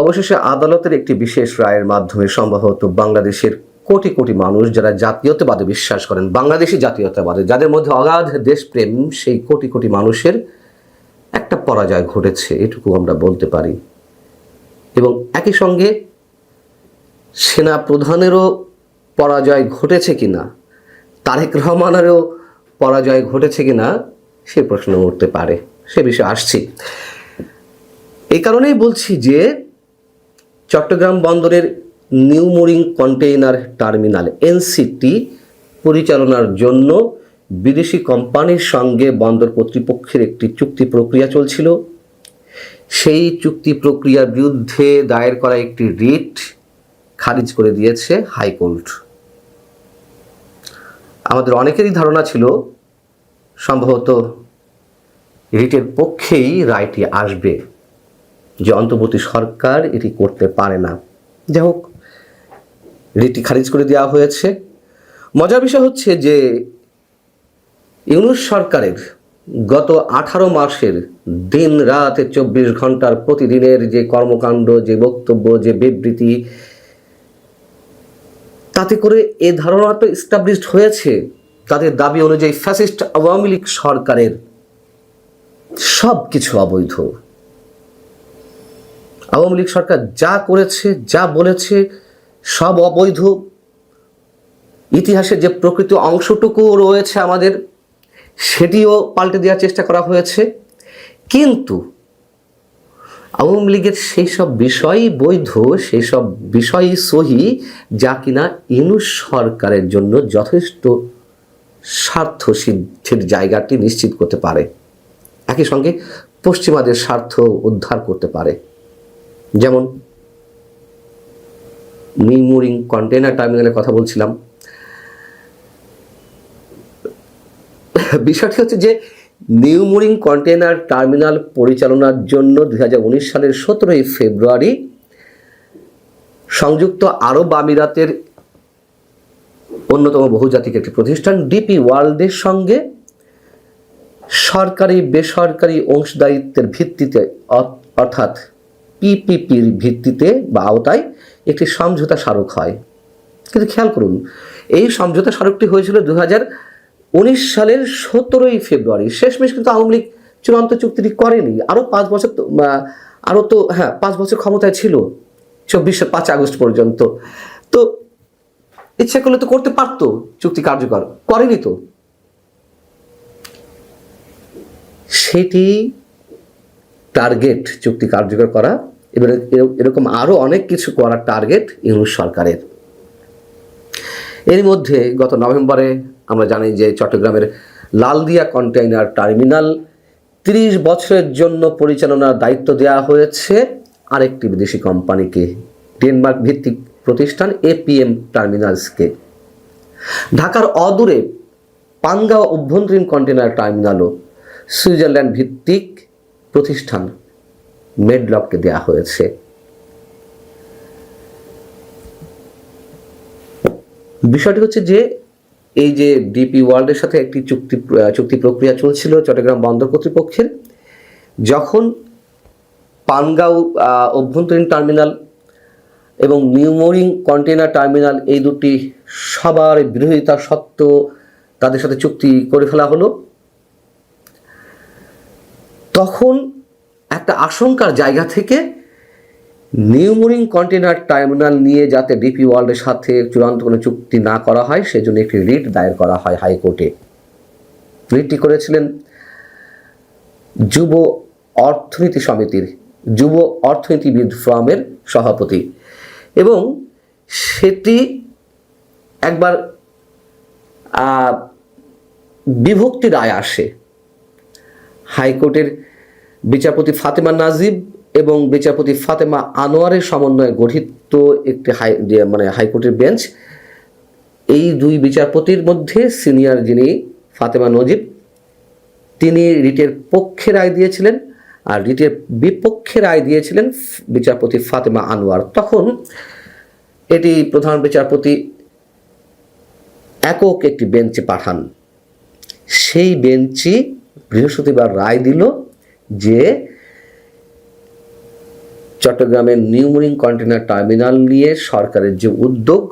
অবশেষে আদালতের একটি বিশেষ রায়ের মাধ্যমে সম্ভবত বাংলাদেশের কোটি কোটি মানুষ যারা জাতীয়তাবাদে বিশ্বাস করেন, বাংলাদেশি জাতীয়তাবাদে, যাদের মধ্যে অগাধ দেশপ্রেম, সেই কোটি কোটি মানুষের একটা পরাজয় ঘটেছে, এটুকু আমরা বলতে পারি। এবং একই সঙ্গে সেনা প্রধানেরও পরাজয় ঘটেছে কিনা, তারেক রহমানেরও পরাজয় ঘটেছে কিনা সে প্রশ্ন উঠতে পারে, সে বিষয়ে আসছি। এই কারণেই বলছি যে চট্টগ্রাম বন্দরের new mooring container terminal NCT পরিচালনার জন্য বিদেশি কোম্পানির সঙ্গে বন্দর কর্তৃপক্ষের একটি চুক্তি প্রক্রিয়া চলছিল। সেই চুক্তি প্রক্রিয়ার বিরুদ্ধে দায়ের করা একটি রিট খারিজ করে দিয়েছে হাইকোর্ট। আমাদের অনেকেরই ধারণা ছিল সম্ভবত রিটের পক্ষেই রায়টি আসবে, যে অন্তর্বর্তী সরকার এটি করতে পারে না। যাই হোক, রিটটি খারিজ করে দেওয়া হয়েছে। মজার বিষয় হচ্ছে যে ইউনূস সরকারের গত 18 মাসের দিন রাত 24 ঘন্টার প্রতিদিনের যে কর্মকাণ্ড, যে বক্তব্য, যে বিবৃতি, তাতে করে এ ধারণাটা এস্টাবলিশড হয়েছে তাদের দাবি অনুযায়ী ফ্যাসিস্ট আওয়ামী লীগ সরকারের সব কিছু অবৈধ। আওয়ামী লীগ সরকার যা করেছে, যা বলেছে, সব অবৈধ। ইতিহাসের যে প্রকৃত অংশটুকু রয়েছে আমাদের, সেটিও পাল্টে দেওয়ার চেষ্টা করা হয়েছে। কিন্তু আওয়ামী লীগের সেই সব বিষয়ই বৈধ, সেই সব বিষয়ই সহি, যা কিনা ইউনূস সরকারের জন্য যথেষ্ট স্বার্থ সিদ্ধির জায়গাটি নিশ্চিত করতে পারে, একই সঙ্গে পশ্চিমাদের স্বার্থ উদ্ধার করতে পারে। যেমন নিউ মুরিং কন্টেইনার টার্মিনালের কথা বলছিলাম। বিষয়টি হচ্ছে যে নিউ মুরিং কন্টেইনার টার্মিনাল পরিচালনার জন্য 2019 সালের 17 ফেব্রুয়ারি সংযুক্ত আরব আমিরাতের অন্যতম বহুজাতিক একটি প্রতিষ্ঠান ডিপি ওয়ার্ল্ডের সঙ্গে সরকারি বেসরকারি অংশদায়িত্বের ভিত্তিতে, অর্থাৎ পিপিপির ভিত্তিতে বা আওতায় একটি সমঝোতা স্মারক হয়। কিন্তু খেয়াল করুন, এই সমঝোতা স্মারকটি হয়েছিল 2019 সালের 17 ফেব্রুয়ারি। শেষমেশ কিন্তু আওয়ামী লীগ চূড়ান্ত চুক্তিটি করেনি। আরও 5 বছর, আরও তো 5 বছর ক্ষমতায় ছিল, 5 আগস্ট পর্যন্ত। তো ইচ্ছা করলে তো করতে পারতো চুক্তি কার্যকর, করেনি তো। সেটি টার্গেট চুক্তি কার্যকর করা, এবার এরকম আরও অনেক কিছু করার টার্গেট ইউনূস সরকারের। এর মধ্যে গত নভেম্বরে আমরা জানি যে চট্টগ্রামের লালদিয়া কন্টেইনার টার্মিনাল 30 বছরের জন্য পরিচালনার দায়িত্ব দেওয়া হয়েছে আরেকটি বিদেশি কোম্পানিকে, ডেনমার্ক ভিত্তিক প্রতিষ্ঠান এপিএম টার্মিনালসকে। ঢাকার অদূরে পানগাঁও অভ্যন্তরীণ কন্টেইনার টার্মিনালও সুইজারল্যান্ড ভিত্তিক প্রতিষ্ঠান মেডলককে দেওয়া হয়েছে। বিষয়টি হচ্ছে যে এই যে ডিপি ওয়ার্ল্ডের সাথে একটি চুক্তি প্রক্রিয়া চলছিল চট্টগ্রাম বন্দর কর্তৃপক্ষের, যখন পানগাঁও অভ্যন্তরীণ টার্মিনাল এবং নিউ মুরিং কন্টেইনার টার্মিনাল এই দুটি সবার বিরোধিতা সত্ত্বেও তাদের সাথে চুক্তি করে ফেলা হলো, তখন একটা আশঙ্কার জায়গা থেকে নিউ মুরিং কন্টেইনার টার্মিনাল নিয়ে যাতে ডিপি ওয়ার্ল্ডের সাথে চূড়ান্ত কোনো চুক্তি না করা হয়, সেজন্য একটি রিট দায়ের করা হয় হাইকোর্টে। রিটটি করেছিলেন যুব অর্থনীতি সমিতির যুব অর্থনীতিবিদ ফোরামের সভাপতি, এবং সেটি একবার বিভক্তি রায় আসে। হাইকোর্টের বিচারপতি ফাতেমা নাজিব এবং বিচারপতি ফাতেমা আনোয়ারের সমন্বয়ে গঠিত একটি হাইকোর্টের বেঞ্চ, এই দুই বিচারপতির মধ্যে সিনিয়র যিনি ফাতেমা নজিব, তিনি রিটের পক্ষে রায় দিয়েছিলেন, আর রিটের বিপক্ষে রায় দিয়েছিলেন বিচারপতি ফাতেমা আনোয়ার। তখন এটি প্রধান বিচারপতি একক একটি বেঞ্চে পাঠান। সেই বেঞ্চই বৃহস্পতিবার রায় দিল যে চট্টগ্রামের নিউ মরিন কন্টেনার টার্মিনাল নিয়ে সরকারের যে উদ্যোগ,